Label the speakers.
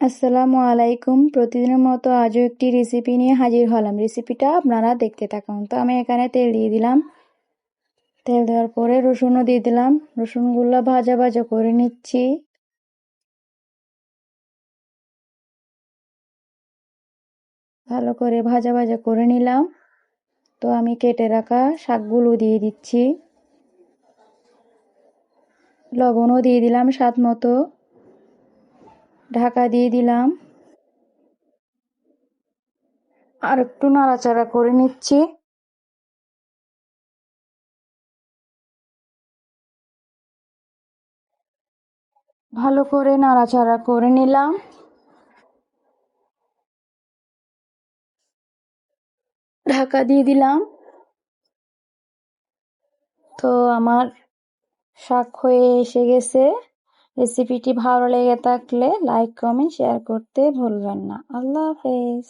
Speaker 1: আসসালামু আলাইকুম। প্রতিদিনের মতো আজও একটি রেসিপি নিয়ে হাজির হলাম। রেসিপিটা আপনারা দেখতে থাকুন। তো আমি এখানে তেল দিয়ে দিলাম। তেল দেওয়ার পরে রসুনও দিয়ে দিলাম। রসুনগুলো ভাজা ভাজা করে নিচ্ছি। ভালো করে ভাজা ভাজা করে নিলাম। তো আমি কেটে রাখা শাকগুলো দিয়ে দিচ্ছি। লবণও দিয়ে দিলাম স্বাদ মতো। ঢাকা দিয়ে দিলাম। আর একটু নাড়াচাড়া করে নিচ্ছি। ভালো করে নাড়াচাড়া করে নিলাম। ঢাকা দিয়ে দিলাম। তো আমার শাক হয়ে এসে গেছে। রেসিপিটি ভালো লেগে থাকলে লাইক কমেন্ট শেয়ার করতে ভুলবেন না। আল্লাহ হাফেজ।